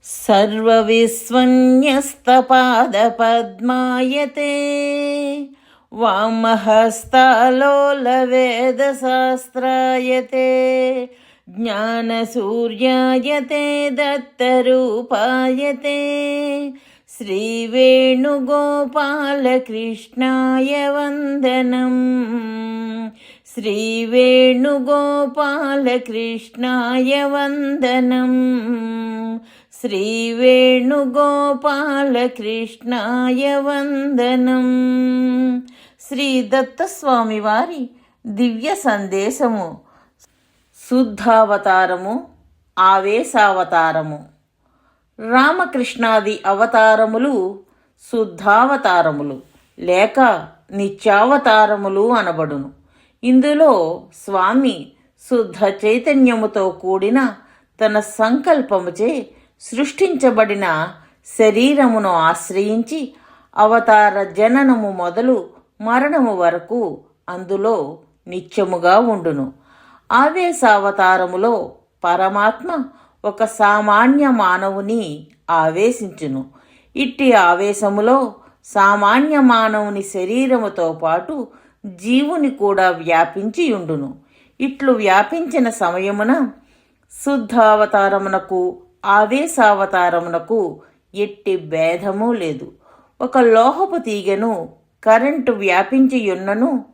सर्वविस्वन्यस्तपादपद्मायते वामहस्तालोलवेदशास्त्रायते ज्ञानसूर्यायते दत्तरूपायते श्रीवेणुगोपालकृष्णाय वन्दनम् श्रीवेणुगोपालकृष्णाय वन्दनम् శ్రీవేణుగోపాలకృష్ణాయ వందనం. శ్రీ దత్తస్వామి వారి దివ్య సందేశము. శుద్ధావతారము, ఆవేశావతారము. రామకృష్ణాది అవతారములు శుద్ధావతారములు లేక నిత్యావతారములు అనబడును. ఇందులో స్వామి శుద్ధ చైతన్యముతో కూడిన తన సంకల్పముచే సృష్టించబడిన శరీరమును ఆశ్రయించి అవతార జననము మొదలు మరణము వరకు అందులో నిత్యముగా ఉండును. ఆవేశావతారములో పరమాత్మ ఒక సామాన్య మానవుని ఆవేశించును. ఇట్టి ఆవేశములో సామాన్య మానవుని శరీరముతో పాటు జీవుని కూడా వ్యాపించి ఉండును. ఇట్లు వ్యాపించిన సమయమున శుద్ధావతారమునకు ఆవేశావతారమునకు ఎట్టి భేదము లేదు. ఒక లోహపు తీగను కరెంటు వ్యాపించియున్నను,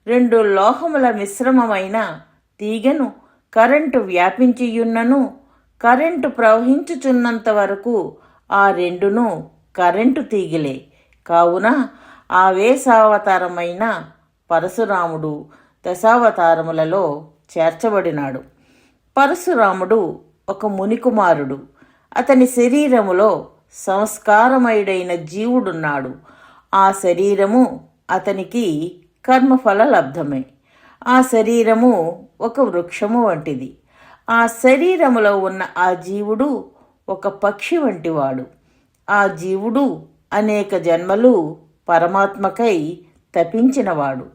రెండు లోహముల మిశ్రమమైన తీగను కరెంటు వ్యాపించియున్నను, కరెంటు ప్రవహించుచున్నంత వరకు ఆ రెండును కరెంటు తీగలే. కావున ఆవేశావతారమైన పరశురాముడు దశావతారములలో చేర్చబడినాడు. పరశురాముడు ఒక మునికుమారుడు. అతని శరీరములో సంస్కారమయుడైన జీవుడున్నాడు. ఆ శరీరము అతనికి కర్మఫల లబ్ధమే. ఆ శరీరము ఒక వృక్షము వంటిది. ఆ శరీరములో ఉన్న ఆ జీవుడు ఒక పక్షి వంటివాడు. ఆ జీవుడు అనేక జన్మలు పరమాత్మకై తపించినవాడు.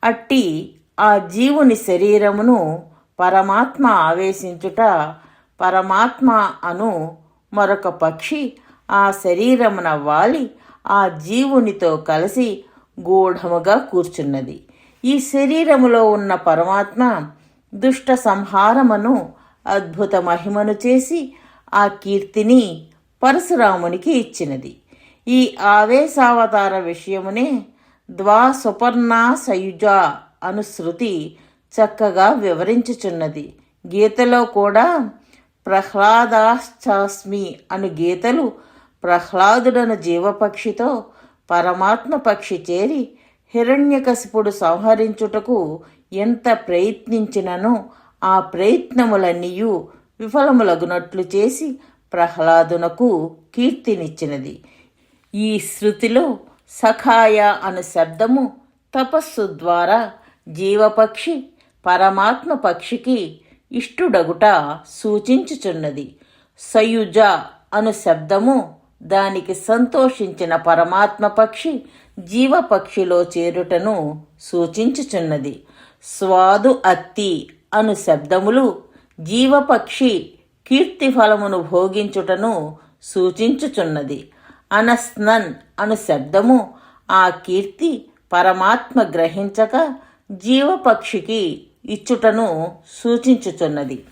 అట్టి ఆ జీవుని శరీరమును పరమాత్మ ఆవేశించుట, పరమాత్మ అను మరొక పక్షి ఆ శరీరమున వాలి ఆ జీవునితో కలిసి గూఢముగా కూర్చున్నది. ఈ శరీరములో ఉన్న పరమాత్మ దుష్ట సంహారమును అద్భుత మహిమను చేసి ఆ కీర్తిని పరశురామునికి ఇచ్చినది. ఈ ఆవేశావతార విషయమునే ద్వాసుపర్ణా సయుజ అను శృతి చక్కగా వివరించుచున్నది. గీతలో కూడా ప్రహ్లాదాశ్చాస్మి అను గీతలు ప్రహ్లాదుడను జీవపక్షితో పరమాత్మ పక్షి చేరి హిరణ్యకశిపుడు సంహరించుటకు ఎంత ప్రయత్నించిననో ఆ ప్రయత్నములన్నీయు విఫలములగునట్లు చేసి ప్రహ్లాదునకు కీర్తినిచ్చినది. ఈ శృతిలో సఖాయ అను శబ్దము తపస్సు ద్వారా జీవపక్షి పరమాత్మ పక్షికి ఇష్టుడగుట సూచించుచున్నది. సయుజ అను శబ్దము దానికి సంతోషించిన పరమాత్మ పక్షి జీవపక్షిలో చేరుటను సూచించుచున్నది. స్వాదు అత్తి అను శబ్దములు జీవపక్షి కీర్తిఫలమును భోగించుటను సూచించుచున్నది. అనస్నన్ అను శబ్దము ఆ కీర్తి పరమాత్మ గ్రహించక జీవపక్షికి ఇచ్చుటను సూచించుచున్నది.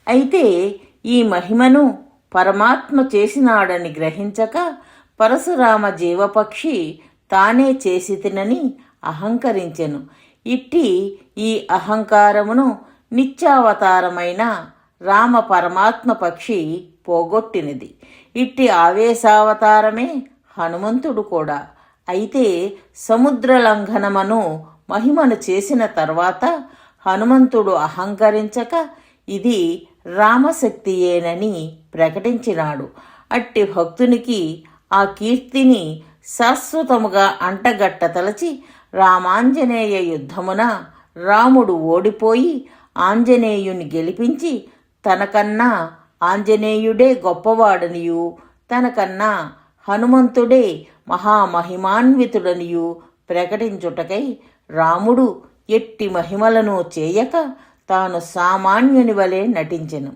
అయితే ఈ మహిమను పరమాత్మ చేసినాడని గ్రహించక పరశురామ జీవపక్షి తానే చేసి తినని అహంకరించెను. ఇట్టి ఈ అహంకారమును నిత్యావతారమైన రామ పరమాత్మ పక్షి పోగొట్టినది. ఇట్టి ఆవేశావతారమే హనుమంతుడు కూడా. అయితే సముద్ర లంఘనమను మహిమను చేసిన తర్వాత హనుమంతుడు అహంకరించక ఇది రామశక్తియేనని ప్రకటించినాడు. అట్టి భక్తునికి ఆ కీర్తిని శాశ్వతముగా అంటగట్టతలచి రామాంజనేయ యుద్ధమున రాముడు ఓడిపోయి ఆంజనేయుని గెలిపించి తనకన్నా ఆంజనేయుడే గొప్పవాడనియు తనకన్నా హనుమంతుడే మహామహిమాన్వితుడనియు ప్రకటించుటకై రాముడు ఎట్టి మహిమలను చేయక తాను సామాన్యుని వలె నటించెను.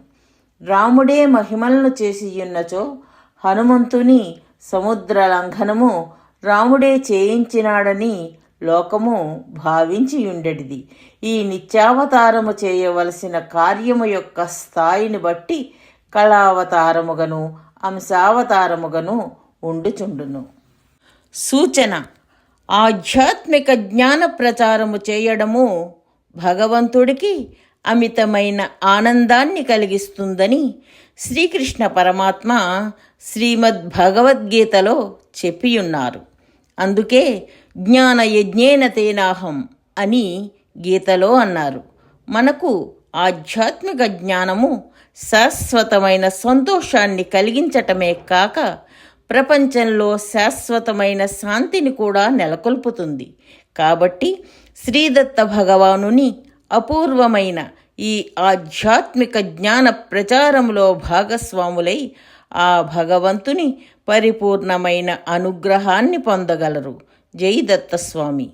రాముడే మహిమలను చేసియున్నచో హనుమంతుని సముద్ర లంఘనము రాముడే చేయించినాడని లోకము భావించియుండెడిది. ఈ నిత్యావతారము చేయవలసిన కార్యము యొక్క స్థాయిని బట్టి కళావతారముగను అంశావతారముగను ఉండుచుండును. సూచన: ఆధ్యాత్మిక జ్ఞాన ప్రచారము చేయడము భగవంతుడికి అమితమైన ఆనందాన్ని కలిగిస్తుందని శ్రీకృష్ణ పరమాత్మ శ్రీమద్ భగవద్గీతలో చెప్పియున్నారు. అందుకే జ్ఞాన యజ్ఞేన తేనాహం అని గీతలో అన్నారు. మనకు ఆధ్యాత్మిక జ్ఞానము శాశ్వతమైన సంతోషాన్ని కలిగించటమే కాక ప్రపంచంలో శాశ్వతమైన శాంతిని కూడా నెలకొల్పుతుంది. కాబట్టి శ్రీదత్త భగవానుని అపూర్వమైన ఈ ఆధ్యాత్మిక జ్ఞాన ప్రచారంలో భాగస్వాములై ఆ భగవంతుని పరిపూర్ణమైన అనుగ్రహాన్ని పొందగలరు. జై దత్తస్వామి.